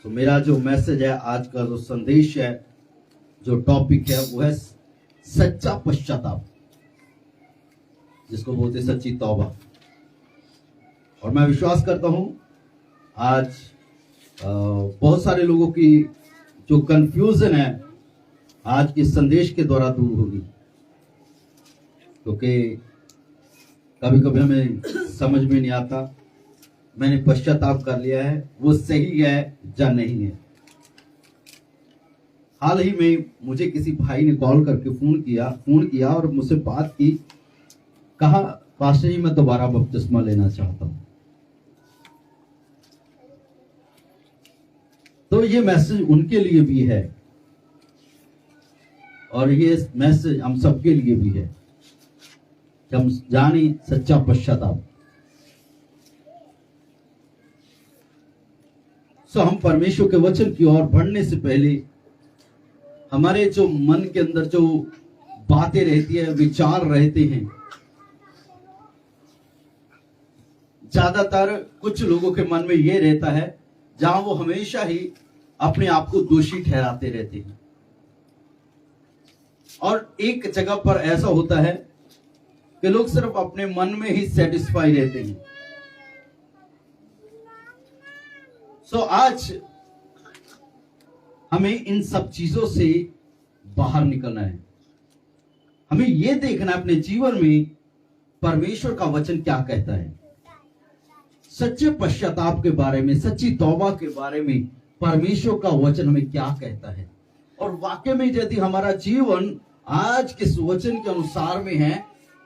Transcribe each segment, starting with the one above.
तो मेरा जो मैसेज है, आज का जो संदेश है, जो टॉपिक है, वो है सच्चा पश्चाताप, जिसको बोलते हैं सच्ची तौबा। और मैं विश्वास करता हूं आज बहुत सारे लोगों की जो कंफ्यूजन है आज के संदेश के द्वारा दूर होगी, क्योंकि कभी कभी हमें समझ में नहीं आता मैंने पश्चाताप कर लिया है, वो सही है या नहीं है। हाल ही में मुझे किसी भाई ने कॉल करके फोन किया और मुझसे बात की, कहा पास्टर जी मैं दोबारा बपतिस्मा लेना चाहता हूं। तो ये मैसेज उनके लिए भी है और ये मैसेज हम सबके लिए भी है कि हम जाने सच्चा पश्चाताप। हम परमेश्वर के वचन की ओर बढ़ने से पहले हमारे जो मन के अंदर जो बातें रहती है, विचार रहते हैं, ज्यादातर कुछ लोगों के मन में ये रहता है जहां वो हमेशा ही अपने आप को दोषी ठहराते रहते हैं। और एक जगह पर ऐसा होता है कि लोग सिर्फ अपने मन में ही सेटिस्फाई रहते हैं। आज हमें इन सब चीजों से बाहर निकलना है। हमें यह देखना है अपने जीवन में परमेश्वर का वचन क्या कहता है, सच्चे पश्चाताप के बारे में, सच्ची तौबा के बारे में परमेश्वर का वचन हमें क्या कहता है। और वाकई में यदि हमारा जीवन आज के वचन के अनुसार में है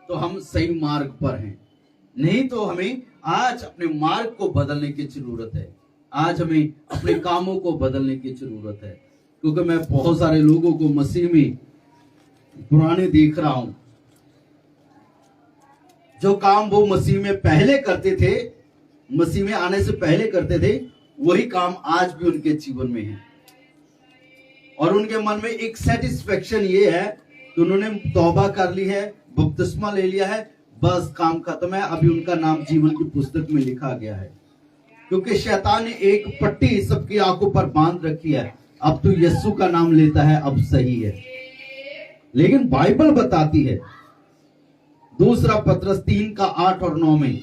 तो हम सही मार्ग पर हैं, नहीं तो हमें आज अपने मार्ग को बदलने की जरूरत है। आज हमें अपने कामों को बदलने की जरूरत है, क्योंकि मैं बहुत सारे लोगों को मसीह में पुराने देख रहा हूं। जो काम वो मसीह में पहले करते थे, मसीह में आने से पहले करते थे, वही काम आज भी उनके जीवन में है। और उनके मन में एक सेटिस्फेक्शन ये है कि उन्होंने तौबा कर ली है, बपतिस्मा ले लिया है, बस काम खत्म है। अभी उनका नाम जीवन की पुस्तक में लिखा गया है, क्योंकि शैतान ने एक पट्टी सबकी आंखों पर बांध रखी है। अब तो यीशु का नाम लेता है, अब सही है। लेकिन बाइबल बताती है, दूसरा पत्रस 3:8 और 9 में,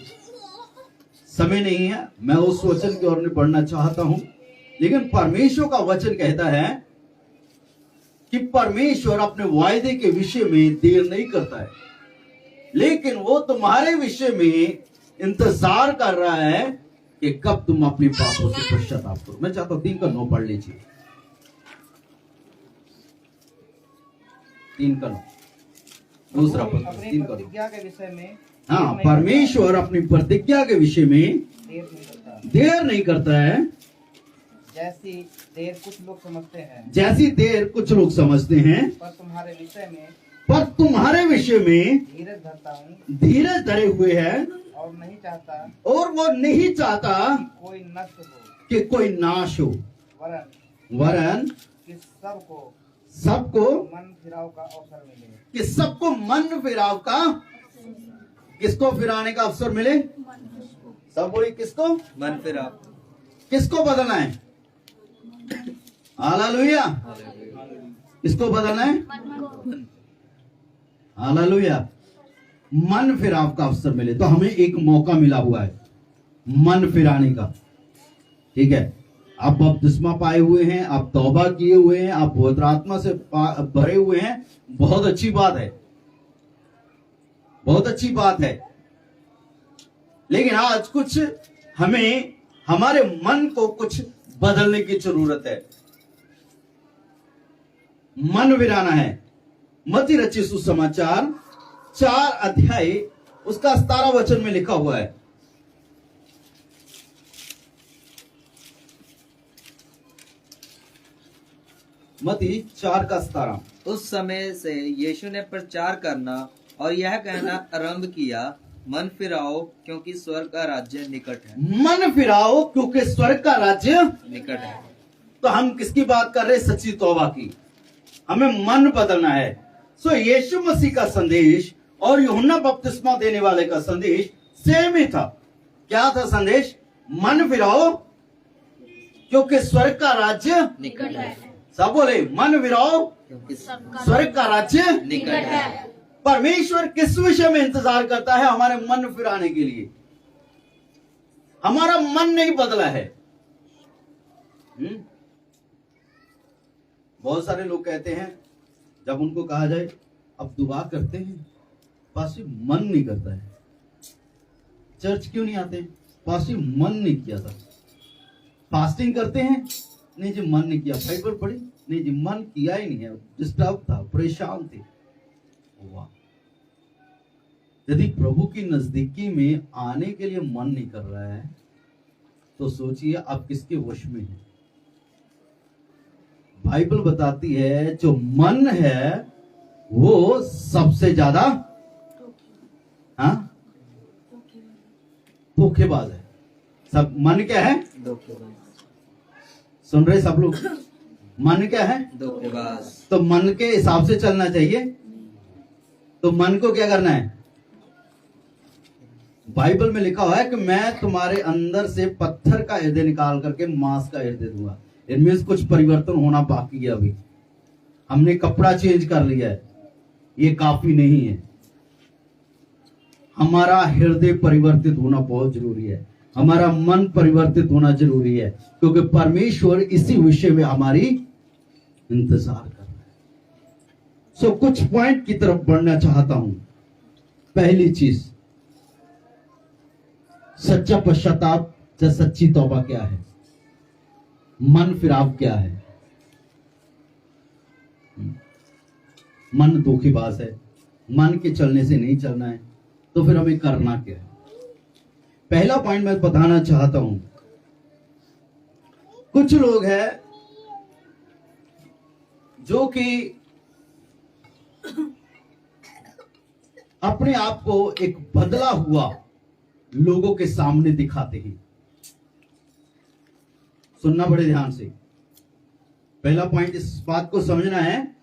समय नहीं है मैं उस वचन की ओर बढ़ना चाहता हूं, लेकिन परमेश्वर का वचन कहता है कि परमेश्वर अपने वायदे के विषय में देर नहीं करता है, लेकिन वो तुम्हारे विषय में इंतजार कर रहा है कि कब तुम अपने पापों से पश्चाताप करो। मैं चाहता हूं 3:9 पढ़ लीजिए। 3:9 दूसरा पत्र 3:9 प्रतिज्ञा के विषय में, हाँ, परमेश्वर अपनी प्रतिज्ञा के विषय में देर नहीं करता है, जैसी देर कुछ लोग समझते हैं, जैसी देर कुछ लोग समझते हैं, पर तुम्हारे विषय में धीरज धरता हूँ, धीरज धरे हुए है, और वो नहीं चाहता कोई नष्ट हो, कि कोई नाश हो, वरन कि सबको मन फिराव का अवसर मिले, कि सबको मन फिराव का, किसको फिराने का अवसर मिले? सब बोली किसको? मन फिराव। किसको बदलना है? हालेलुया। किसको बदलना है? हालेलुया। मन फिराव का अवसर मिले। तो हमें एक मौका मिला हुआ है मन फिराने का, ठीक है। आप बपतिस्मा पाए हुए हैं, आप तौबा किए हुए हैं, आप पवित्र आत्मा से भरे हुए हैं, बहुत अच्छी बात है, बहुत अच्छी बात है। लेकिन आज कुछ हमें हमारे मन को कुछ बदलने की जरूरत है, मन फिराना है। मत्ती रचित सुसमाचार 4 अध्याय उसका 17 वचन में लिखा हुआ है। मत्ती 4:17। उस समय से यीशु ने प्रचार करना और यह कहना आरंभ किया, मन फिराओ क्योंकि स्वर्ग का राज्य निकट है। मन फिराओ क्योंकि स्वर्ग का राज्य निकट है। तो हम किसकी बात कर रहे हैं? सच्ची तौबा की। हमें मन बदलना है। सो यीशु मसीह का संदेश और यूहन्ना बपतिस्मा देने वाले का संदेश सेम ही था। क्या था संदेश? मन फिराओ क्योंकि स्वर्ग का राज्य निकट है, सब बोले मन फिराओ, क्योंकि स्वर्ग का राज्य। निकट है। परमेश्वर किस विषय में इंतजार करता है? हमारे मन फिराने के लिए। हमारा मन नहीं बदला है। बहुत सारे लोग कहते हैं, जब उनको कहा जाए अब दुआ करते हैं, पास मन नहीं करता है। चर्च क्यों नहीं आते? पास मन नहीं किया था। फास्टिंग करते हैं, नहीं जी मन नहीं किया। बाइबल पढ़ी, नहीं जी मन किया ही नहीं है, डिस्टर्ब था, परेशान थे। वाह, यदि प्रभु की नजदीकी में आने के लिए मन नहीं कर रहा है तो सोचिए आप किसके वश में हैं। बाइबल बताती है जो मन है वो सबसे ज्यादा धोखेबाज है। सब मन क्या है? सुन रहे सब लोग? मन क्या है? धोखेबाज। तो मन के हिसाब से चलना चाहिए। तो मन को क्या करना है? बाइबल में लिखा हुआ है कि मैं तुम्हारे अंदर से पत्थर का हृदय निकाल करके मांस का हृदय दूंगा। इनमें कुछ परिवर्तन होना बाकी है। अभी हमने कपड़ा चेंज कर लिया है, ये काफी नहीं है। हमारा हृदय परिवर्तित होना बहुत जरूरी है। हमारा मन परिवर्तित होना जरूरी है, क्योंकि परमेश्वर इसी विषय में हमारी इंतजार कर रहा है। सो कुछ पॉइंट की तरफ बढ़ना चाहता हूं। पहली चीज, सच्चा पश्चाताप या सच्ची तौबा क्या है? मन फिराव क्या है? मन धोखेबाज है, मन के चलने से नहीं चलना है, तो फिर हमें करना क्या है? पहला पॉइंट मैं बताना चाहता हूं। कुछ लोग हैं जो कि अपने आप को एक बदला हुआ लोगों के सामने दिखाते हैं। सुनना बड़े ध्यान से। पहला पॉइंट इस बात को समझना है,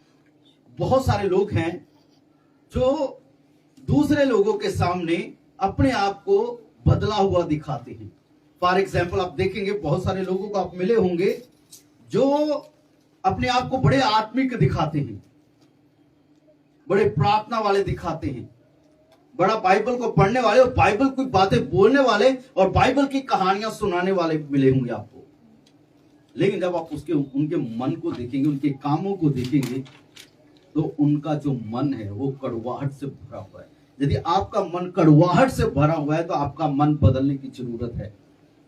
बहुत सारे लोग हैं जो दूसरे लोगों के सामने अपने आप को बदला हुआ दिखाते हैं। फॉर एग्जाम्पल आप देखेंगे बहुत सारे लोगों को आप मिले होंगे जो अपने आप को बड़े आत्मिक दिखाते हैं, बड़े प्रार्थना वाले दिखाते हैं, बड़ा बाइबल को पढ़ने वाले और बाइबल की बातें बोलने वाले और बाइबल की कहानियां सुनाने वाले मिले होंगे आपको। लेकिन जब आप उनके मन को देखेंगे, उनके कामों को देखेंगे, तो उनका जो मन है वो कड़वाहट से भरा हुआ है। यदि आपका मन कड़वाहट से भरा हुआ है तो आपका मन बदलने की जरूरत है।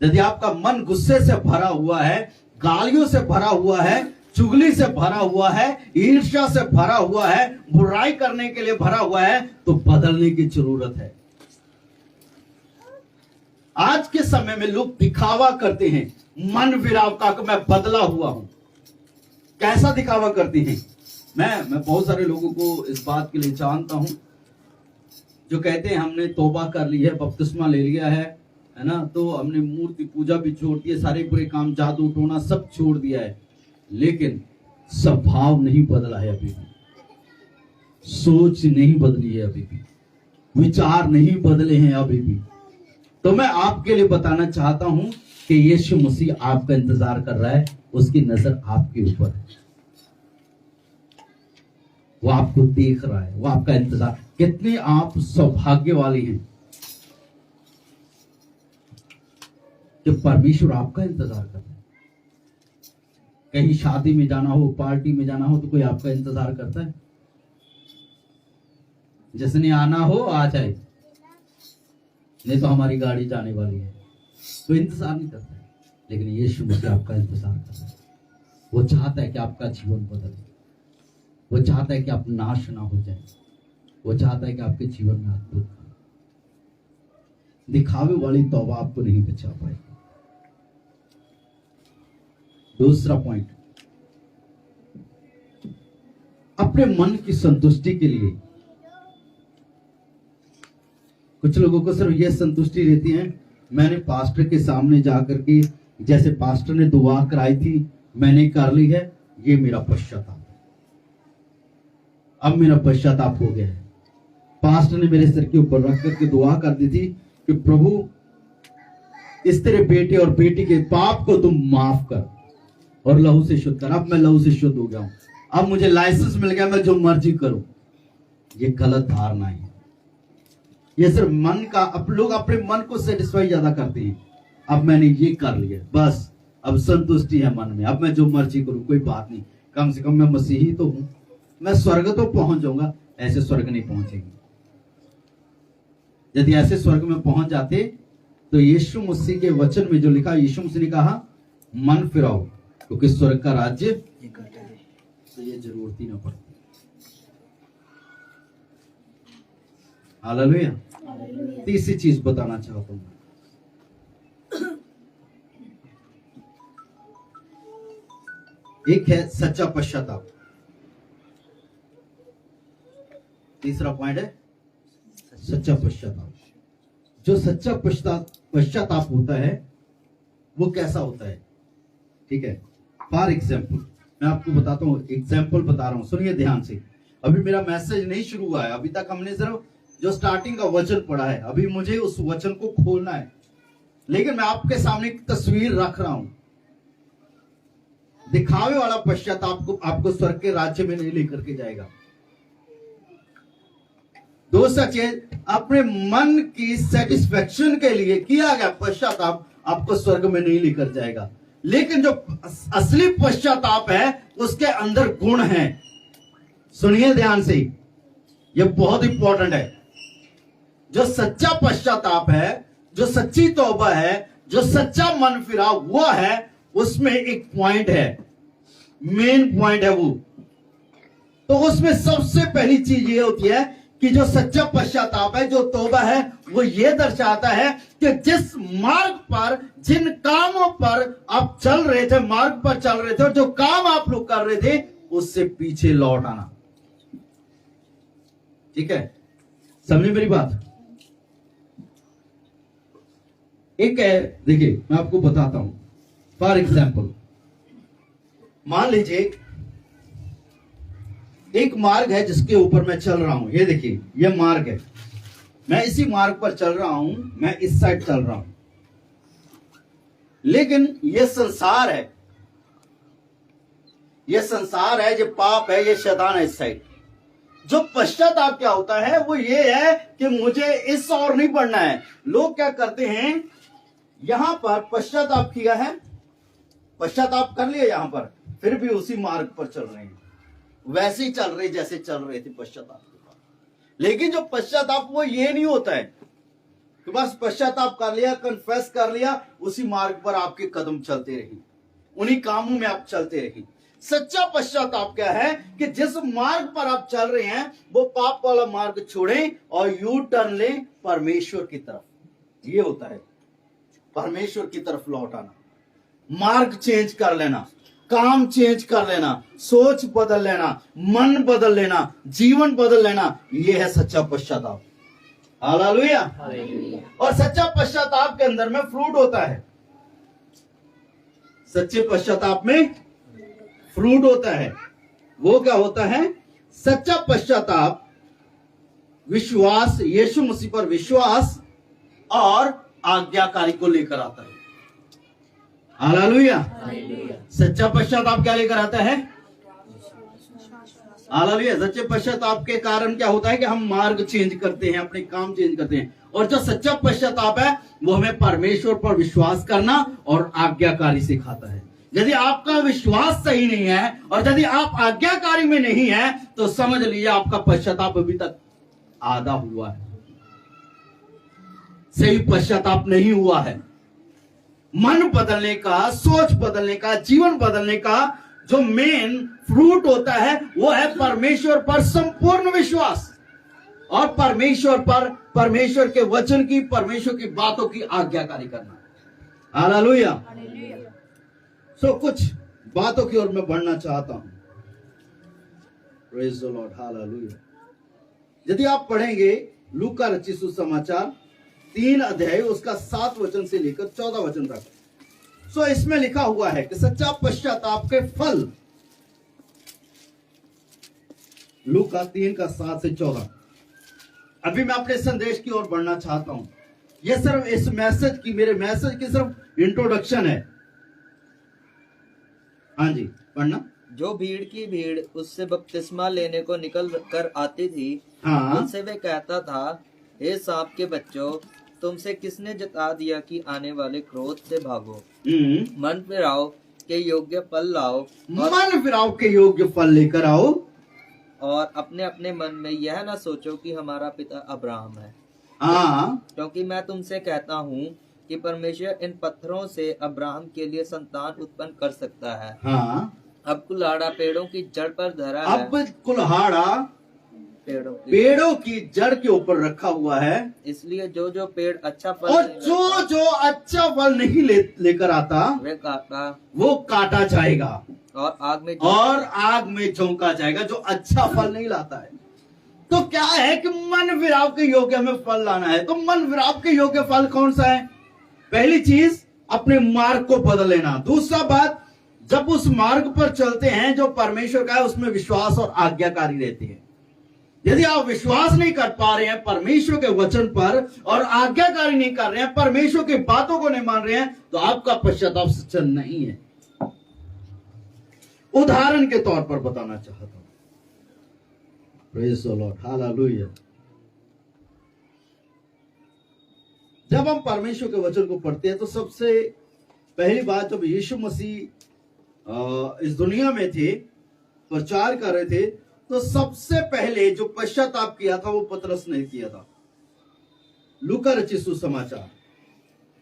यदि आपका मन गुस्से से भरा हुआ है, गालियों से भरा हुआ है, चुगली से भरा हुआ है, ईर्ष्या से भरा हुआ है, बुराई करने के लिए भरा हुआ है, तो बदलने की जरूरत है। आज के समय में लोग दिखावा करते हैं मन फिराव का, मैं बदला हुआ हूं। कैसा दिखावा करते हैं? मैं बहुत सारे लोगों को इस बात के लिए जानता हूं जो कहते हैं हमने तौबा कर ली है, बपतिस्मा ले लिया है ना, तो हमने मूर्ति पूजा भी छोड़ दी है, सारे बुरे काम, जादू टोना सब छोड़ दिया है, लेकिन स्वभाव नहीं बदला है अभी भी, सोच नहीं बदली है अभी भी, विचार नहीं बदले हैं अभी भी। तो मैं आपके लिए बताना चाहता हूं कि यीशु मसीह आपका इंतजार कर रहा है, उसकी नजर आपके ऊपर है, वो आपको देख रहा है, वो आपका इंतजार। कितने आप सौभाग्यवाली हैं कि परमेश्वर आपका इंतजार कर रहा है। कहीं शादी में जाना हो, पार्टी में जाना हो, तो कोई आपका इंतजार करता है? जिसने आना हो आ जाए, नहीं तो हमारी गाड़ी जाने वाली है, तो इंतजार नहीं करता है। लेकिन यीशु मसीह आपका इंतजार कर रहा है। वो चाहता है कि आपका जीवन बदले, वो चाहता है कि आप नाश ना हो जाए, वो चाहता है कि आपके जीवन में अद्भुत। दिखावे वाली तौबा आपको नहीं बचा पाएगी। दूसरा पॉइंट, अपने मन की संतुष्टि के लिए कुछ लोगों को सिर्फ यह संतुष्टि रहती है, मैंने पास्टर के सामने जाकर के, जैसे पास्टर ने दुआ कराई थी मैंने कर ली है, ये मेरा पश्चाताप, अब मेरा पश्चाताप हो गया है। पास्टर ने मेरे सिर के ऊपर रख करके दुआ कर दी थी कि प्रभु इस तेरे बेटे और बेटी के पाप को तुम माफ कर और लहू से शुद्ध कर। अब मैं लहू से शुद्ध हो गया हूं, अब मुझे लाइसेंस मिल गया, मैं जो मर्जी करूं। ये गलत धारणा है। ये सिर्फ मन का, अब लोग अपने मन को सेटिस्फाई ज्यादा करते हैं। अब मैंने ये कर लिया, बस अब संतुष्टि है मन में, अब मैं जो मर्जी करूं, कोई बात नहीं, कम से कम मैं मसीही तो हूं, मैं स्वर्ग तो पहुंच जाऊंगा। ऐसे स्वर्ग नहीं पहुंचेंगे। यदि ऐसे स्वर्ग में पहुंच जाते तो यीशु मसीह के वचन में जो लिखा, यीशु मसीह ने कहा मन फिराओ क्योंकि स्वर्ग का राज्य तो ये जरूरत ही ना पड़ती। हालेलुया। तीसरी चीज बताना चाहता हूं, एक है सच्चा पश्चाताप। तीसरा पॉइंट है सच्चा पश्चाताप। जो सच्चा पश्चाताप होता है वो कैसा होता है? ठीक है, फॉर एग्जाम्पल मैं आपको बताता हूं, एग्जाम्पल बता रहा हूं, सुनिए ध्यान से। अभी मेरा मैसेज नहीं शुरू हुआ है, अभी तक हमने सिर्फ जो स्टार्टिंग का वचन पढ़ा है, अभी मुझे उस वचन को खोलना है। लेकिन मैं आपके सामने एक तस्वीर रख रहा हूं। दिखावे वाला पश्चाताप को आपको स्वर्ग के राज्य में नहीं लेकर के जाएगा। दूसरा चीज, अपने मन की सेटिस्फेक्शन के लिए किया गया पश्चाताप आपको स्वर्ग में नहीं लेकर जाएगा। लेकिन जो असली पश्चाताप है उसके अंदर गुण है। सुनिए ध्यान से, यह बहुत इंपॉर्टेंट है। जो सच्चा पश्चाताप है, जो सच्ची तौबा है, जो सच्चा मन फिरा हुआ है, उसमें एक पॉइंट है, मेन पॉइंट है वो। तो उसमें सबसे पहली चीज ये होती है कि जो सच्चा पश्चाताप है, जो तौबा है, वो ये दर्शाता है कि जिस मार्ग पर, जिन कामों पर आप चल रहे थे, मार्ग पर चल रहे थे, और जो काम आप लोग कर रहे थे, उससे पीछे लौट आना। ठीक है, समझे मेरी बात? एक है, देखिए मैं आपको बताता हूं, फॉर एग्जाम्पल मान लीजिए एक मार्ग है जिसके ऊपर मैं चल रहा हूं। ये देखिए, ये मार्ग है, मैं इसी मार्ग पर चल रहा हूं, मैं इस साइड चल रहा हूं। लेकिन ये संसार है, ये संसार है, जो पाप है, ये शैतान है इस साइड। जो पश्चाताप क्या होता है वो ये है कि मुझे इस और नहीं बढ़ना है। लोग क्या करते हैं, यहां पर पश्चाताप किया है, पश्चाताप कर लिया यहां पर, फिर भी उसी मार्ग पर चल रहे हैं, वैसे ही चल रहे जैसे चल रहे थे पश्चाताप के बाद। लेकिन जो पश्चाताप वो ये नहीं होता है कि बस पश्चाताप कर लिया, कन्फेस कर लिया, उसी मार्ग पर आपके कदम चलते रही, उन्हीं कामों में आप चलते रही। सच्चा पश्चाताप क्या है कि जिस मार्ग पर आप चल रहे हैं वो पाप वाला मार्ग छोड़ें और यू टर्न लें परमेश्वर की तरफ। ये होता है परमेश्वर की तरफ लौट आना, मार्ग चेंज कर लेना, काम चेंज कर लेना, सोच बदल लेना, मन बदल लेना, जीवन बदल लेना। यह है सच्चा पश्चाताप। हालेलुया। और सच्चा पश्चाताप के अंदर में फ्रूट होता है। सच्चे पश्चाताप में फ्रूट होता है। वो क्या होता है? सच्चा पश्चाताप विश्वास, यीशु मसीह पर विश्वास और आज्ञाकारी को लेकर आता है। हालेलुया। सच्चा पश्चाताप क्या लेकर आता है? हालेलुया। सच्चे पश्चाताप के कारण क्या होता है कि हम मार्ग चेंज करते हैं, अपने काम चेंज करते हैं। और जो सच्चा पश्चाताप है वो हमें परमेश्वर पर विश्वास करना और आज्ञाकारी सिखाता है। यदि आपका विश्वास सही नहीं है और यदि आप आज्ञाकारी में नहीं है तो समझ लीजिए आपका पश्चाताप अभी तक आधा हुआ है, सही पश्चाताप नहीं हुआ है। मन बदलने का, सोच बदलने का, जीवन बदलने का जो मेन फ्रूट होता है वो है परमेश्वर पर संपूर्ण विश्वास और परमेश्वर पर, परमेश्वर के वचन की, परमेश्वर की बातों की आज्ञाकारी करना। हालेलुया। सो कुछ बातों की ओर मैं बढ़ना चाहता हूं। Praise the Lord. हालेलुया। यदि आप पढ़ेंगे लूका रचित सुसमाचार 3 अध्याय उसका 7 वचन से लेकर 14 वचन तक, सो इसमें लिखा हुआ है कि सच्चा पश्चाताप के फल, लूका 3 का 7 से 14। अभी मैं अपने संदेश की ओर बढ़ना चाहता हूं। ये सिर्फ इस मैसेज की, मेरे मैसेज की सिर्फ इंट्रोडक्शन है। हाँ जी, पढ़ना। जो भीड़ की भीड़ उससे बपतिस्मा लेने को निकल कर आती थी, हाँ, उनसे वे कहता था, हे सांप के बच्चों, तुमसे किसने जता दिया कि आने वाले क्रोध से भागो? मन फिराओ के योग्य फल लाओ मन फिराओ के योग्य फल लेकर आओ, और अपने अपने मन में यह न सोचो कि हमारा पिता अब्राहम है। हाँ, क्योंकि मैं तुमसे कहता हूँ कि परमेश्वर इन पत्थरों से अब्राहम के लिए संतान उत्पन्न कर सकता है। हाँ, अब कुल्हाड़ा पेड़ों की जड़ पर धरा है, अब कुल्हाड़ा पेड़ों की जड़ के ऊपर रखा हुआ है, इसलिए जो जो पेड़ अच्छा फल और नहीं जो देता, जो अच्छा फल नहीं लेकर आता वे काटा वो काटा जाएगा और आग में झोंका जाएगा, जो अच्छा फल नहीं लाता है। तो क्या है कि मन फिराव के योग्य हमें फल लाना है। तो मन फिराव के योग्य फल कौन सा है? पहली चीज, अपने मार्ग को बदल लेना। दूसरा बात, जब उस मार्ग पर चलते हैं जो परमेश्वर का है, उसमें विश्वास और आज्ञाकारी रहते हैं। यदि आप विश्वास नहीं कर पा रहे हैं परमेश्वर के वचन पर और आज्ञाकारी नहीं कर रहे हैं, परमेश्वर की बातों को नहीं मान रहे हैं, तो आपका पश्चाताप सच्चा नहीं है। उदाहरण के तौर पर बताना चाहता हूं। Praise the Lord, hallelujah. जब हम परमेश्वर के वचन को पढ़ते हैं तो सबसे पहली बात, जब यीशु मसीह इस दुनिया में थे, प्रचार कर रहे थे, तो सबसे पहले जो पश्चाताप किया था वो पतरस ने किया था। लूका रचित सुसमाचार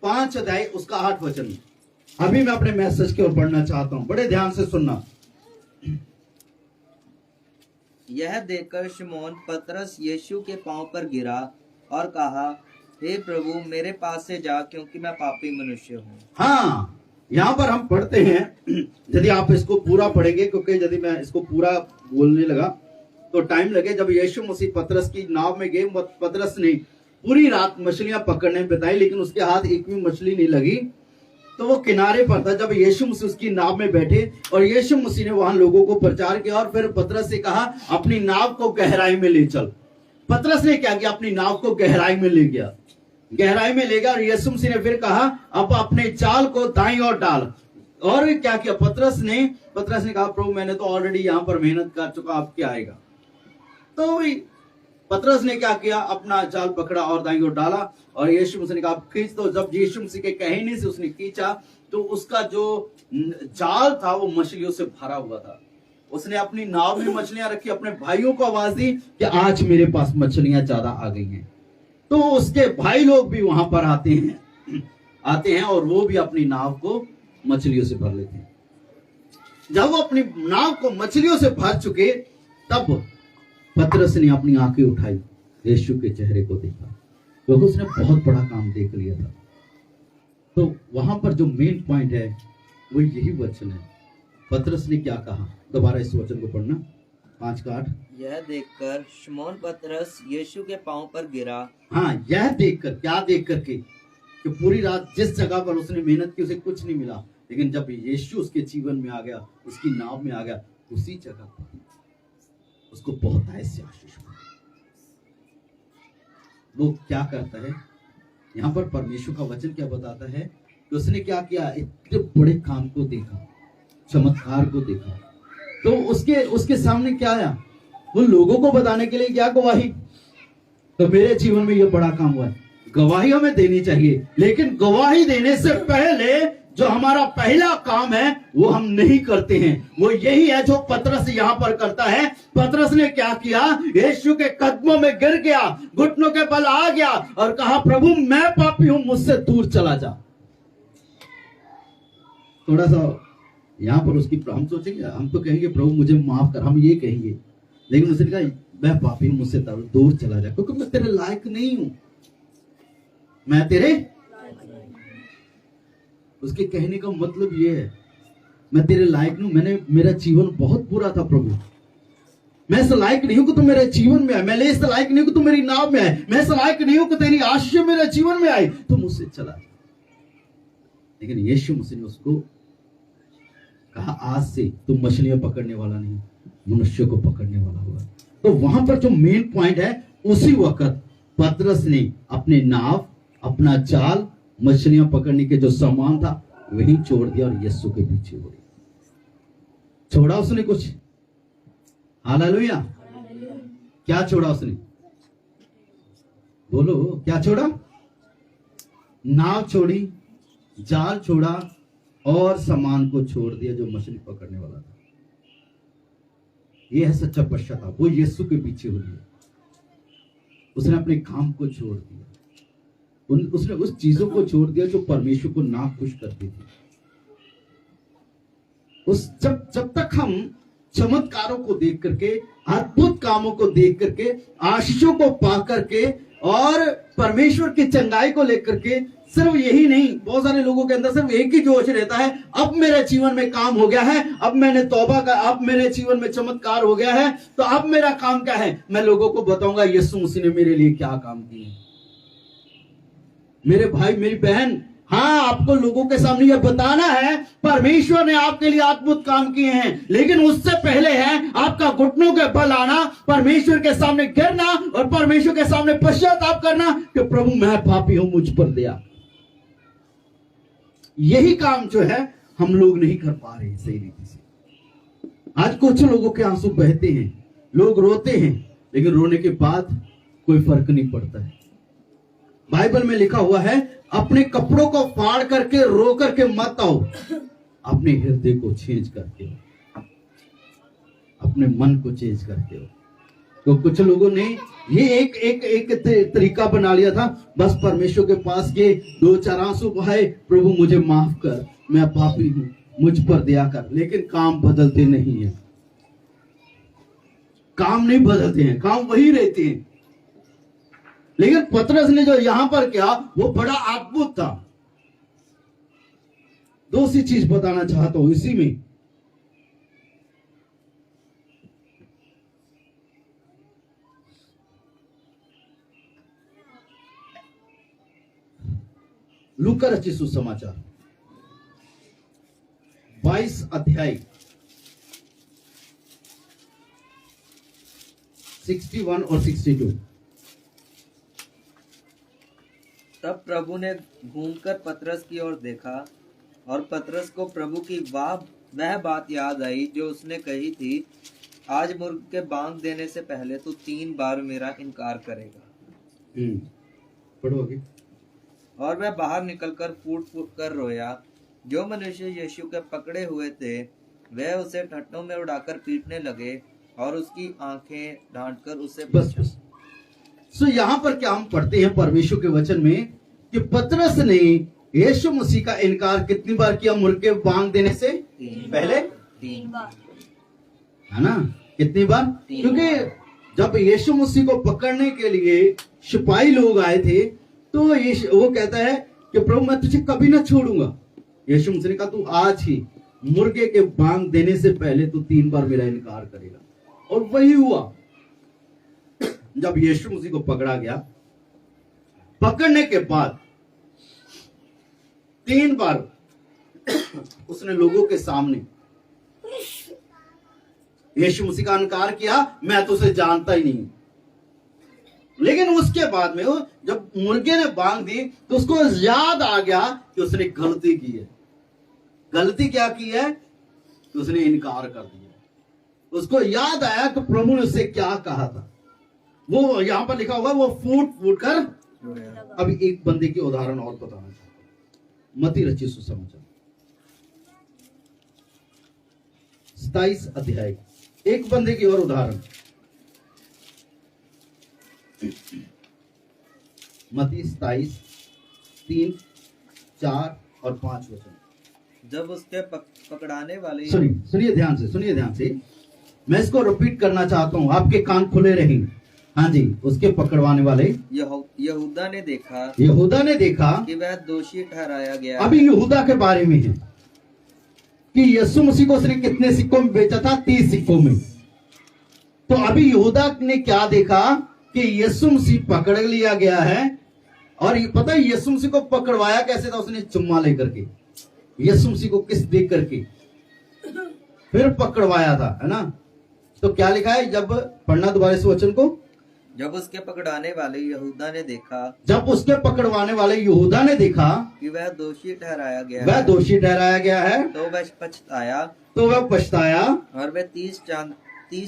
5 अध्याय उसका 8 वचन। अभी मैं अपने मैसेज की ओर बढ़ना चाहता हूं, बड़े ध्यान से सुनना। यह देखकर शिमोन पतरस यीशु के पांव पर गिरा और कहा, हे प्रभु, मेरे पास से जा, क्योंकि मैं पापी मनुष्य हूँ। हाँ, यहाँ पर हम पढ़ते हैं, यदि आप इसको पूरा पढ़ेंगे, क्योंकि यदि मैं इसको पूरा बोलने लगा तो टाइम लगे। जब यीशु मसीह पतरस की नाव में गए, पतरस ने पूरी रात मछलियां पकड़ने में बिताई, लेकिन उसके हाथ एक भी मछली नहीं लगी। तो वो किनारे पर था। जब यीशु मसीह उसकी नाव में बैठे और यीशु मसीह ने वहां लोगों को प्रचार किया और फिर पतरस से कहा, अपनी नाव को गहराई में ले चल। पतरस ने क्या किया? अपनी नाव को गहराई में ले गया, गहराई में ले गया। और यीशु मसीह ने फिर कहा, अब अपने जाल को दाईं ओर डाल। और क्या किया पतरस ने कहा, प्रभु मैंने तो ऑलरेडी यहाँ पर मेहनत कर चुका, अब क्या आएगा? तो पतरस ने क्या किया? अपना जाल पकड़ा और दाईं ओर डाला और यीशु मसीह ने कहा खींच। तो जब यीशु मसीह के कहने से उसने खींचा तो उसका जो जाल था वो मछलियों से भरा हुआ था। उसने अपनी नाव में मछलियां रखी, अपने भाइयों को आवाज दी कि आज मेरे पास मछलियां ज्यादा आ गई हैं। तो उसके भाई लोग भी वहां पर आते हैं और वो भी अपनी नाव को मछलियों से भर लेते हैं। जब वो अपनी नाव को मछलियों से भर चुके, तब पतरस ने अपनी आंखें उठाई, यीशु के चेहरे को देखा, क्योंकि उसने बहुत बड़ा काम देख लिया था। तो वहां पर जो मेन पॉइंट है वो यही वचन है। पतरस ने क्या कहा? दोबारा इस वचन को पढ़ना, 5:8। यह देखकर शिमोन पतरस यीशु के पांव पर गिरा। हाँ, यह देखकर, क्या देख करके? कि पूरी रात जिस जगह पर उसने मेहनत की उसे कुछ नहीं मिला, लेकिन जब यीशु उसके जीवन में आ गया, उसकी नाव में आ गया, उसी जगह पर उसको बहुत ऐसे आशीष मिला। वो क्या करता है? यहाँ पर परमेश्वर का वचन क्या बताता है कि उसने क्या किया? इतने बड़े काम को देखा, चमत्कार को देखा, तो उसके सामने क्या आया? वो लोगों को बताने के लिए क्या गवाही? तो मेरे जीवन में ये बड़ा काम हुआ है। गवाही हमें देनी चाहिए, लेकिन गवाही देने से पहले जो हमारा पहला काम है वो हम नहीं करते हैं। वो यही है जो पतरस यहां पर करता है। पतरस ने क्या किया? यीशु के कदमों में गिर गया, घुटनों के बल आ गया और कहा, प्रभु मैं पापी हूं, मुझसे दूर चला जा। थोड़ा सा यहां पर उसकी, हम सोचेंगे, हम तो कहेंगे प्रभु मुझे माफ कर, हम ये कहेंगे, लेकिन उसने कहा मैं पापी हूं, मुझसे दूर चला जा, क्योंकि मैं तेरे लायक नहीं हूं, मैं तेरे। उसके कहने का मतलब ये है, मैं तेरे लायक नहीं हूं, मेरा जीवन बहुत बुरा था प्रभु, मैं इस लायक नहीं हूं कि तू मेरे जीवन में आए, मैं इस लायक नहीं हूं कि तू मेरी नाव में आए, मैं इस लायक नहीं हूं कि तेरी आशीष मेरे जीवन में आए, तो मुझसे चला। लेकिन यीशु मसीह ने उसको कहा, आज से तू मछलियां पकड़ने वाला नहीं, मनुष्य को पकड़ने वाला हुआ। तो वहां पर जो मेन पॉइंट है, उसी वक्त पतरस ने अपने नाव अपना जाल, मछलियां पकड़ने के जो सामान था वही छोड़ दिया और यीशु के पीछे हो गया। छोड़ा उसने कुछ? हालेलुया। क्या छोड़ा उसने? बोलो, क्या छोड़ा? नाव छोड़ी, जाल छोड़ा और सामान को छोड़ दिया जो मछली पकड़ने वाला था। यह है सच्चा पश्चाताप। वो यीशु के पीछे हो गया। उसने अपने काम को छोड़ दिया। उसने उस चीजों को छोड़ दिया जो परमेश्वर को ना खुश करती थी। जब तक हम चमत्कारों को देख करके, अद्भुत कामों को देख करके, आशीषों को पा करके और परमेश्वर की चंगाई को लेकर के, सिर्फ यही नहीं, बहुत सारे लोगों के अंदर सिर्फ एक ही जोश रहता है, अब मेरे जीवन में काम हो गया है, अब मैंने तौबा का, अब मेरे जीवन में चमत्कार हो गया है, तो अब मेरा काम क्या है? मैं लोगों को बताऊंगा यीशु मसीह ने मेरे लिए क्या काम किए। मेरे भाई, मेरी बहन, हाँ, आपको लोगों के सामने यह बताना है परमेश्वर ने आपके लिए अद्भुत काम किए हैं, लेकिन उससे पहले है आपका घुटनों के बल आना, परमेश्वर के सामने गिरना और परमेश्वर के सामने पश्चाताप करना कि प्रभु मैं पापी हूं, मुझ पर दया। यही काम जो है हम लोग नहीं कर पा रहे सही रीति से। आज कुछ लोगों के आंसू बहते हैं, लोग रोते हैं, लेकिन रोने के बाद कोई फर्क नहीं पड़ता है। बाइबल में लिखा हुआ है, अपने कपड़ों को फाड़ करके रो करके मत आओ, अपने हृदय को चेंज करके हो, अपने मन को चेंज करके हो। तो कुछ लोगों ने ये एक तरीका बना लिया था, बस परमेश्वर के पास के 2-4 आंसू बहाए, प्रभु मुझे माफ कर, मैं पापी हूं, मुझ पर दया कर, लेकिन काम बदलते नहीं है। काम नहीं बदलते हैं, काम वही रहते हैं। लेकिन पतरस ने जो यहां पर किया वो बड़ा अद्भुत था। 2 सी चीज बताना चाहता हूं इसी में। लूका रचित सुसमाचार 22 अध्याय 61 और 62। तब प्रभु ने घूमकर पतरस की ओर देखा और पतरस को प्रभु की वह बात याद आई जो उसने कही थी, आज मुर्ग के बांग देने से पहले तू 3 बार मेरा इनकार करेगा। पढ़ो अभी। और वह बाहर निकलकर फूट फूट कर रोया। जो मनुष्य यीशु के पकड़े हुए थे वह उसे ठट्टों में उड़ाकर पीटने लगे और उसकी आंखें ढांढकर उसे बस। सो यहाँ पर क्या हम पढ़ते हैं परमेश्वर के वचन में कि पतरस ने यीशु मसीह का इनकार कितनी बार किया? मुर्ग के बांग देने से पहले 3 बार, है ना? कितनी बार? क्योंकि जब यीशु मसीह को पकड़ने के लिए सिपाही लोग आए थे तो वो कहता है कि प्रभु मैं तुझे कभी ना छोड़ूंगा। यीशु मसीह ने कहा तू आज ही मुर्गे के बांग देने से पहले तू 3 बार मेरा इनकार करेगा। और वही हुआ। जब यीशु मसीह को पकड़ा गया, पकड़ने के बाद 3 बार उसने लोगों के सामने यीशु मसीह का इनकार किया, मैं तो उसे जानता ही नहीं। लेकिन उसके बाद में जब मुर्गे ने बांग दी तो उसको याद आ गया कि उसने गलती की है। गलती क्या की है? कि उसने इनकार कर दिया। उसको याद आया कि प्रभु ने उससे क्या कहा था। वो यहां पर लिखा हुआ, वो फूट फूट कर। अभी एक बंदे की उदाहरण और बताना चाहता हूं। मत्ती रचित सुसमाचार 27 अध्याय, एक बंदे की और उदाहरण। मत्ती 27 3, 4 और 5 वचन। जब उसके पकड़ाने वाले, सुनिए ध्यान से, मैं इसको रिपीट करना चाहता हूं, आपके कान खुले रहेंगे। हाँ जी। उसके पकड़वाने वाले यहूदा ने देखा कि वह दोषी ठहराया गया। अभी यहूदा के बारे में है कि यीशु मसीह को उसने कितने सिक्कों में बेचा था? 30 सिक्कों में। तो अभी यहूदा ने क्या देखा कि यीशु मसीह पकड़ लिया गया है। और ये पता है यीशु मसीह को पकड़वाया कैसे था? उसने चुम्मा लेकर के, यीशु मसीह को किस देख करके फिर पकड़वाया था, है ना? तो क्या लिखा है? जब पढ़ना दोबारा इस वचन को। जब उसके पकड़ाने वाले यहूदा ने देखा जब उसके पकड़वाने वाले यहूदा ने देखा कि वह दोषी ठहराया गया वह है, दोषी ठहराया गया है, तो वह पछताया तो वह पछताया। और वह 30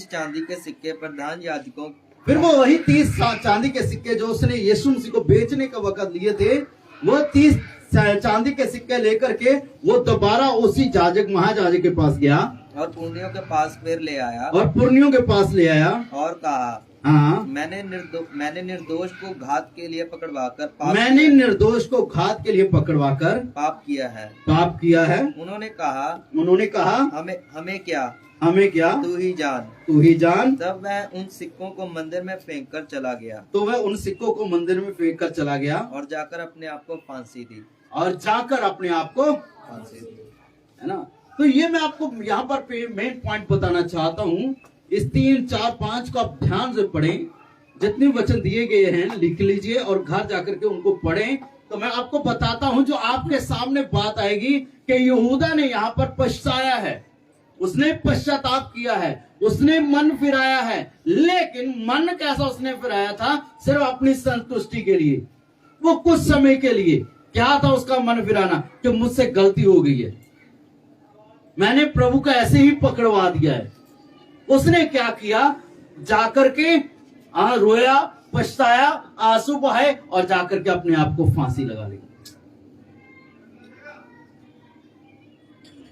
चांदी के सिक्के प्रधान याजकों फिर वो वही 30 चांदी के सिक्के जो उसने यीशु मसीह को बेचने का वक्त लिए थे, वो 30 चांदी के सिक्के लेकर के वो दोबारा उसी जाजक महाजाजक के पास गया और पुण्यों के पास फिर ले आया और पुर्नियों के पास ले आया और कहा, हाँ, मैंने निर्दोष को घात के लिए पकड़वाकर मैंने निर्दोष को घात के लिए पकड़वाकर पाप किया है। पाप किया है। उन्होंने कहा हमें क्या, तू ही जान। तब वह उन सिक्कों को मंदिर में फेंक कर चला गया तो वह उन सिक्कों को मंदिर में फेंक कर चला गया और जाकर अपने आप को फांसी दी है ना। तो ये मैं आपको यहाँ पर मेन पॉइंट बताना चाहता हूँ। इस 3, 4, 5 को आप ध्यान से पढ़ें। जितने वचन दिए गए हैं लिख लीजिए और घर जाकर के उनको पढ़ें। तो मैं आपको बताता हूं जो आपके सामने बात आएगी कि यहूदा ने यहाँ पर पछताया है, उसने पश्चाताप किया है, उसने मन फिराया है। लेकिन मन कैसा उसने फिराया था? सिर्फ अपनी संतुष्टि के लिए, वो कुछ समय के लिए। क्या था उसका मन फिराना? कि मुझसे गलती हो गई है, मैंने प्रभु का ऐसे ही पकड़वा दिया है। उसने क्या किया? जाकर के रोया, पछताया, आंसू बहाए और जाकर के अपने आप को फांसी लगा ली।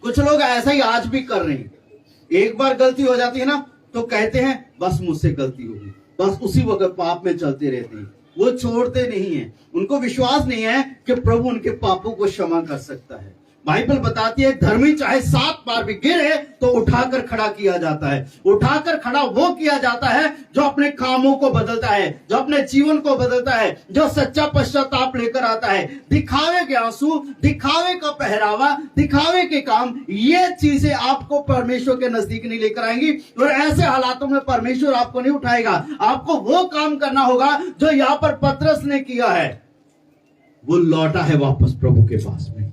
कुछ लोग ऐसा ही आज भी कर रहे हैं। एक बार गलती हो जाती है ना तो कहते हैं बस मुझसे गलती होगी, बस उसी वक्त पाप में चलते रहते हैं। वो छोड़ते नहीं है। उनको विश्वास नहीं है कि प्रभु उनके पापों को क्षमा कर सकता है। बाइबल बताती है धर्मी चाहे 7 बार भी गिरे तो उठाकर खड़ा किया जाता है। उठाकर खड़ा वो किया जाता है जो अपने कामों को बदलता है, जो अपने जीवन को बदलता है, जो सच्चा पश्चाताप लेकर आता है। दिखावे के आंसू, दिखावे का पहरावा, दिखावे के काम, ये चीजें आपको परमेश्वर के नजदीक नहीं लेकर आएंगी। और ऐसे हालातों में परमेश्वर आपको नहीं उठाएगा। आपको वो काम करना होगा जो यहाँ पर पतरस ने किया है। वो लौटा है वापस प्रभु के पास में,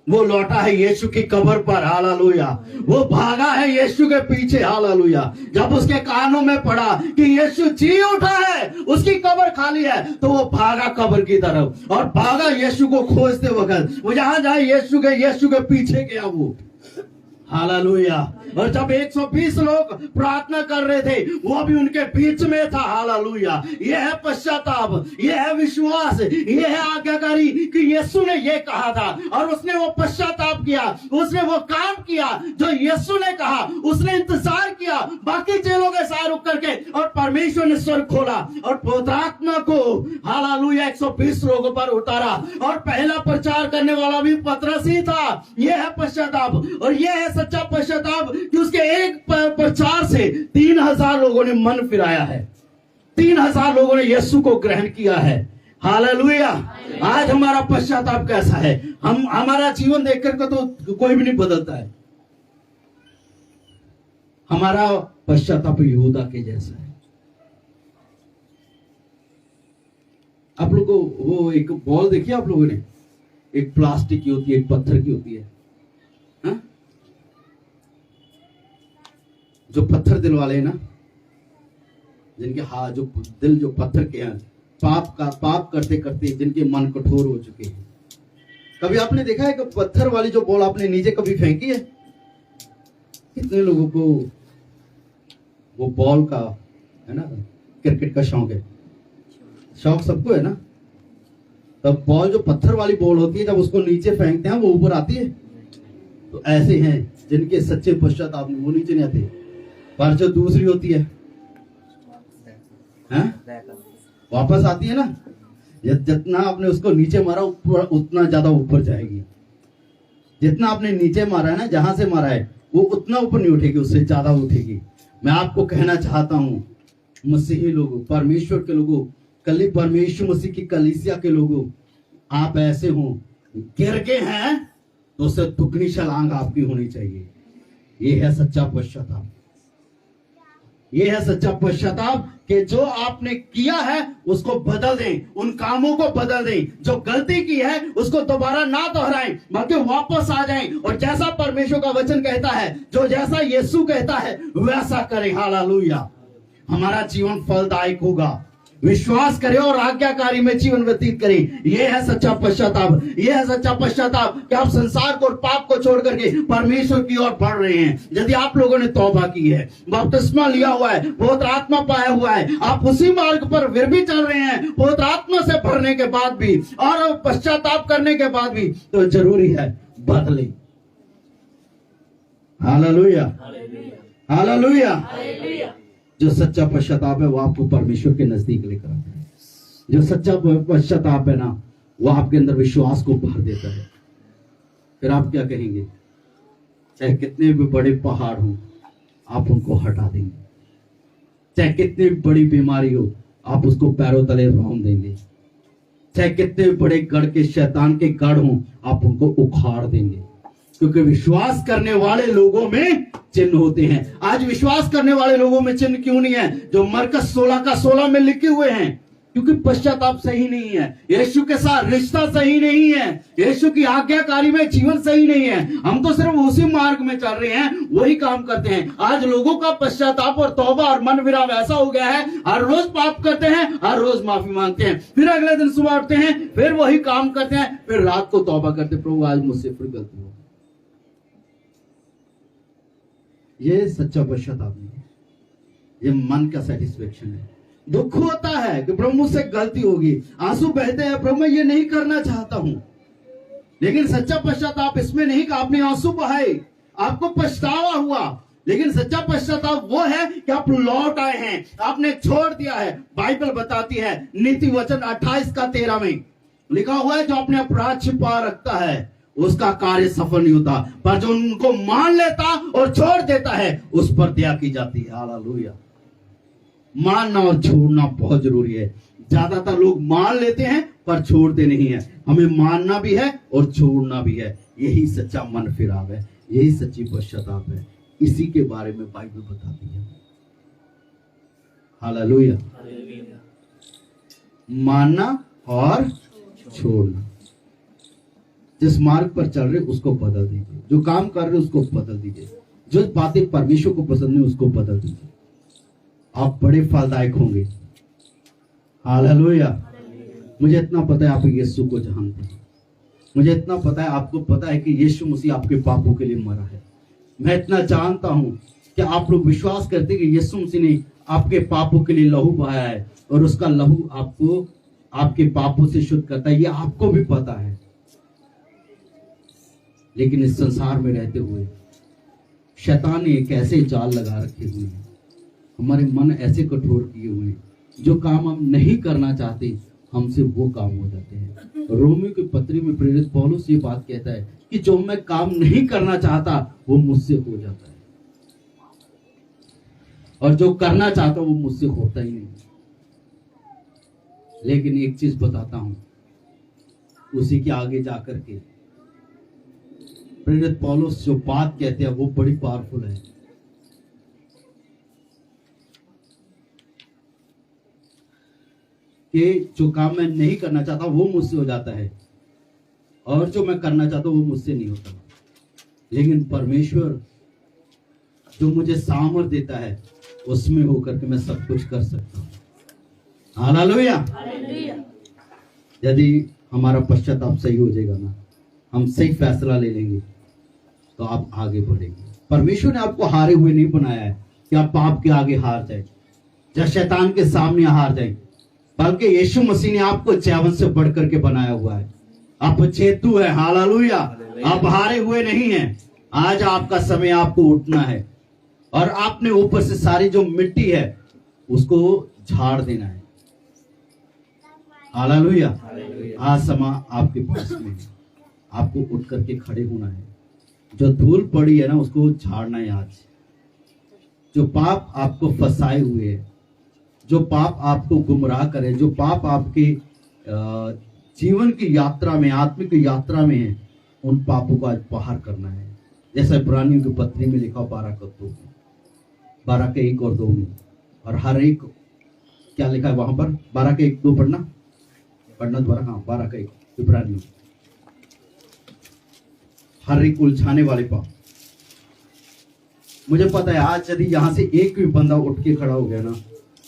वो लौटा है यीशु की कब्र पर, हालेलुया। वो भागा है यीशु के पीछे, हालेलुया। जब उसके कानों में पड़ा कि यीशु जी उठा है, उसकी कब्र खाली है, तो वो भागा कब्र की तरफ और भागा यीशु को खोजते वक्त। वो जहां जहां यीशु के पीछे गया वो, हालेलुया। और जब 120 लोग प्रार्थना कर रहे थे वो भी उनके बीच में था, हालेलुया। यह है पश्चाताप, यह है विश्वास, यह है आज्ञाकारी कि यीशु ने यह कहा था और उसने वो पश्चाताप किया, उसने वो काम किया जो यीशु ने कहा। उसने इंतजार किया बाकी चेलों के साथ रुक करके और परमेश्वर ने स्वर्ग खोला और पवित्र आत्मा को, हालेलुया, 120 लोगों पर उतारा। और पहला प्रचार करने वाला भी पतरस ही था। यह है पश्चाताप और यह है सच्चा पश्चाताप कि उसके एक प्रचार से 3000 लोगों ने मन फिराया है, 3000 लोगों ने यीशु को ग्रहण किया है, हालेलुया। आज हमारा पश्चाताप कैसा है? हमारा जीवन देख करके तो कोई भी नहीं बदलता है। हमारा पश्चाताप यहूदा के जैसा है। आप लोगों को वो एक बॉल देखी आप लोगों ने? एक प्लास्टिक की होती है, एक पत्थर की होती है, हा? जो पत्थर दिल वाले हैं ना, जिनके हाथ जो दिल जो पत्थर के हैं, पाप करते करते जिनके मन कठोर हो चुके हैं। कभी आपने देखा है कि पत्थर वाली जो बॉल आपने नीचे कभी फेंकी है? कितने लोगों को वो बॉल का, है ना, क्रिकेट का शौक है? शौक सबको है ना। तब बॉल जो पत्थर वाली बॉल होती है, जब उसको नीचे फेंकते हैं वो ऊपर आती है। तो ऐसे हैं जिनके सच्चे पश्चाताप में वो नीचे नहीं आते। पर जो दूसरी होती है वापस आती है ना, जितना आपने उसको नीचे मारा ऊपर उतना ज्यादा ऊपर जाएगी। जितना आपने नीचे मारा है ना, जहां से मारा है वो उतना ऊपर नहीं उठेगी, उससे ज्यादा उठेगी। मैं आपको कहना चाहता हूं, मसीही लोगों, परमेश्वर के लोगों, परमेश्वर मसीह की कलीसिया के लोगों, आप ऐसे हो, गिर गए हैं तो उससे दुगनी छलांग आपकी होनी चाहिए। ये है सच्चा पश्चाताप। ये है सच्चा पश्चाताप कि जो आपने किया है उसको बदल दें, उन कामों को बदल दें। जो गलती की है उसको दोबारा ना दोहराएं, बल्कि वापस आ जाएं और जैसा परमेश्वर का वचन कहता है, जो जैसा यीशु कहता है वैसा करें, हालेलुया। हमारा जीवन फलदायक होगा। विश्वास करें और आज्ञाकारी में जीवन व्यतीत करें। यह है सच्चा पश्चाताप। यह है सच्चा पश्चाताप कि आप संसार को और पाप को छोड़ करके परमेश्वर की ओर बढ़ रहे हैं। यदि आप लोगों ने तौबा की है, बपतिस्मा लिया हुआ है, पवित्र आत्मा पाया हुआ है, आप उसी मार्ग पर फिर भी चल रहे हैं पवित्र आत्मा से भरने के बाद भी और पश्चाताप करने के बाद भी, तो जरूरी है बदले। Hallelujah, hallelujah. जो सच्चा पश्चाताप है वो आपको परमेश्वर के नजदीक लेकर आता है। जो सच्चा पश्चाताप है ना, वो आपके अंदर विश्वास को भर देता है। फिर आप क्या कहेंगे? चाहे कितने भी बड़े पहाड़ हो, आप उनको हटा देंगे। चाहे कितनी भी बड़ी बीमारी हो, आप उसको पैरों तले रौंद देंगे। चाहे कितने भी बड़े गढ़ के शैतान के गढ़ हो, आप उनको उखाड़ देंगे। क्योंकि विश्वास करने वाले लोगों में चिन्ह होते हैं। आज विश्वास करने वाले लोगों में चिन्ह क्यों नहीं है? जो मरकस 16:16 में लिखे हुए हैं। क्योंकि पश्चाताप सही नहीं है, यीशु के साथ रिश्ता सही नहीं है, यीशु की आज्ञाकारी में जीवन सही नहीं है। हम तो सिर्फ उसी मार्ग में चल रहे हैं, वही काम करते हैं। आज लोगों का पश्चाताप और तौबा और मन विराम ऐसा हो गया है, हर रोज पाप करते हैं, हर रोज माफी मांगते हैं, फिर अगले दिन सुबह उठते हैं, फिर वही काम करते हैं, फिर रात को तौबा करते, प्रभु आज मुझसे फिर गलती हो। ये सच्चा पश्चाताप नहीं है, ये मन का सेटिस्फेक्शन है। दुख होता है कि प्रभु मुझसे गलती होगी, आंसू बहते हैं, प्रभु मैं ये नहीं करना चाहता हूं। लेकिन सच्चा पश्चाताप इसमें नहीं कि आपने आंसू बहाए, आपको पछतावा हुआ। लेकिन सच्चा पश्चाताप वो है कि आप लौट आए हैं, आपने छोड़ दिया है। बाइबल बताती है, नीति वचन 28:13 में लिखा हुआ है, जो अपने अपराध छिपा रखता है उसका कार्य सफल नहीं होता, पर जो उनको मान लेता और छोड़ देता है उस पर दया की जाती है। हालेलुया। मानना और छोड़ना बहुत जरूरी है। ज्यादातर लोग मान लेते हैं पर छोड़ते नहीं है। हमें मानना भी है और छोड़ना भी है। यही सच्चा मन फिराव है, यही सच्ची पश्चाताप है। इसी के बारे में बाइबल बताती है। हालेलुया। मानना और छोड़ना। जिस मार्ग पर चल रहे उसको बदल दीजिए, जो काम कर रहे उसको बदल दीजिए, जो बातें परमेश्वर को पसंद नहीं उसको बदल दीजिए, आप बड़े फलदायक होंगे। हालेलुया। मुझे इतना पता है आप यीशु को जानते हैं, मुझे इतना पता है आपको पता है कि यीशु मसीह आपके पापों के लिए मरा है। मैं इतना जानता हूं कि आप लोग विश्वास करते हैं कि यीशु मसीह ने आपके पापों के लिए लहू बहाया है और उसका लहू आपको आपके पापों से शुद्ध करता है। ये आपको भी पता है। लेकिन इस संसार में रहते हुए शैतान ने एक ऐसे जाल लगा रखे हुए हैं, हमारे मन ऐसे कठोर किए हुए हैं, जो काम हम नहीं करना चाहते हमसे वो काम हो जाते हैं। रोमियो की पत्री में प्रेरित पौलुस ये बात कहता है कि जो मैं काम नहीं करना चाहता वो मुझसे हो जाता है, और जो करना चाहता वो मुझसे होता ही नहीं। लेकिन एक चीज बताता हूं, उसी के आगे जाकर के प्रेरित पौलुस जो बात कहते हैं वो बड़ी पावरफुल है। कि जो काम मैं नहीं करना चाहता वो मुझसे हो जाता है, और जो मैं करना चाहता हूं वो मुझसे नहीं होता। लेकिन परमेश्वर जो मुझे सामर्थ देता है उसमें होकर के मैं सब कुछ कर सकता हूं। हालेलुया। यदि हमारा पश्चाताप सही हो जाएगा ना, हम सही फैसला ले लेंगे तो आप आगे बढ़ेंगे। परमेश्वर ने आपको हारे हुए नहीं बनाया है कि आप पाप के आगे हार जाए या शैतान के सामने हार जाए, बल्कि यीशु मसीह ने आपको जैवन से बढ़ करके बनाया हुआ है। आप जेतु है। हालेलुया। आप हारे हुए नहीं हैं। आज आपका समय, आपको उठना है और आपने ऊपर से सारी जो मिट्टी है उसको झाड़ देना है। हालेलुया। आज समय आपके पास में है, आपको उठ करके खड़े होना है। जो धूल पड़ी है ना उसको झाड़ना है। आज जो पाप आपको फंसाए हुए है, जो पाप आपको गुमराह करे, जो पाप आपके जीवन की यात्रा में, आत्मिक यात्रा में है, उन पापों को आज बाहर करना है। जैसे इब्रानियों की पत्री में लिखा 12:1 और 2 में, और हर एक क्या लिखा है वहां पर 12:1-2 पढ़ना द्वारा। हाँ, 12:1 इब्रानियों। हर एक उलझाने वाले पाप। मुझे पता है आज यदि यहां से एक भी बंदा उठ के खड़ा हो गया ना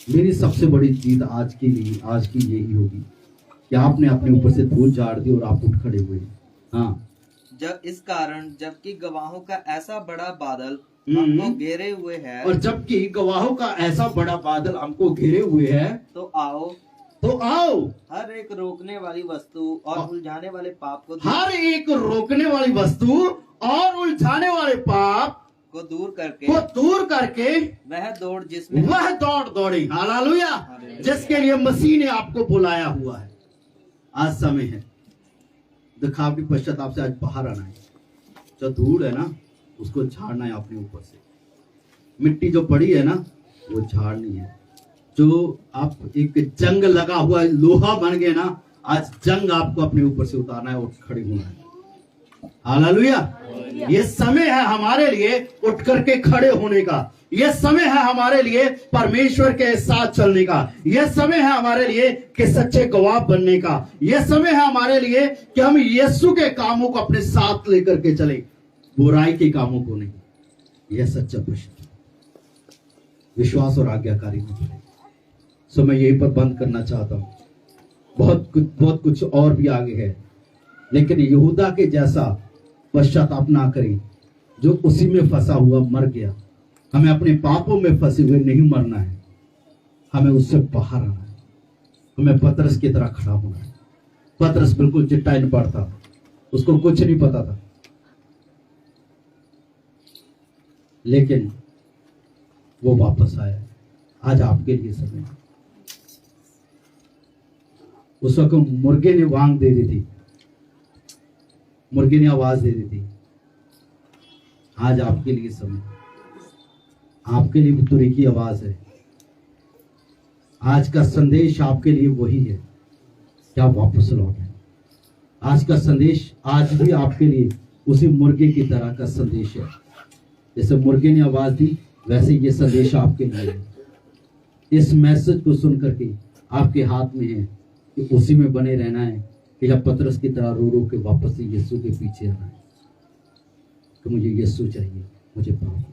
मेरी सबसे बड़ी जीत आज की यही होगी कि आपने अपने ऊपर से धूल झाड़ दी और आप उठ खड़े हुए। हाँ, जब इस कारण जबकि गवाहों का ऐसा बड़ा बादल हम्म। हमको घेरे हुए है, और जबकि गवाहों का ऐसा बड़ा बादल हमको घेरे हुए है, तो आओ हर एक रोकने वाली वस्तु और उलझाने वाले पाप को हर एक रोकने वाली वस्तु और उलझाने वाले पाप को दूर करके वह दौड़ दौड़े। हालेलुया, जिसके लिए मसीह ने आपको बुलाया हुआ है। आज समय है दिखावटी पश्चाताप से आज बाहर आना है। जो धूल है ना उसको झाड़ना है अपने ऊपर से। मिट्टी जो पड़ी है ना वो झाड़नी है। जो आप एक जंग लगा हुआ लोहा बन गए ना, आज जंग आपको अपने ऊपर से उतारना है और खड़े होना है। हालेलुया, ये समय है हमारे लिए उठ करके खड़े होने का। यह समय है हमारे लिए परमेश्वर के साथ चलने का। यह समय है हमारे लिए कि सच्चे गवाह बनने का। यह समय है हमारे लिए कि हम यीशु के कामों को अपने साथ लेकर के चले, बुराई के कामों को नहीं। यह सच्चा प्रश्न विश्वास और आज्ञाकारी में चले। सो मैं यहीं पर बंद करना चाहता हूं। बहुत कुछ और भी आगे है, लेकिन यहूदा के जैसा पश्चाताप ना करें जो उसी में फंसा हुआ मर गया। हमें अपने पापों में फंसे हुए नहीं मरना है, हमें उससे बाहर आना है। हमें पतरस की तरह खड़ा होना है। पतरस बिल्कुल चिट्टा नहीं पड़ता, उसको कुछ नहीं पता था, लेकिन वो वापस आया। आज आपके लिए समय है। उस वक्त मुर्गे ने वांग दे दी थी, मुर्गे ने आवाज दे दी थी। आज आपके लिए समय, आपके लिए भी तुरी की आवाज है। आज का संदेश आपके लिए वही है कि आप वापस लौटें। आज का संदेश आज भी आपके लिए उसी मुर्गे की तरह का संदेश है। जैसे मुर्गे ने आवाज दी, वैसे ये संदेश आपके लिए है। इस मैसेज को सुन करके आपके हाथ में है कि उसी में बने रहना है, कि जब पतरस की तरह रो रो के वापस से यीशु के पीछे आना है कि मुझे यीशु चाहिए, मुझे पाप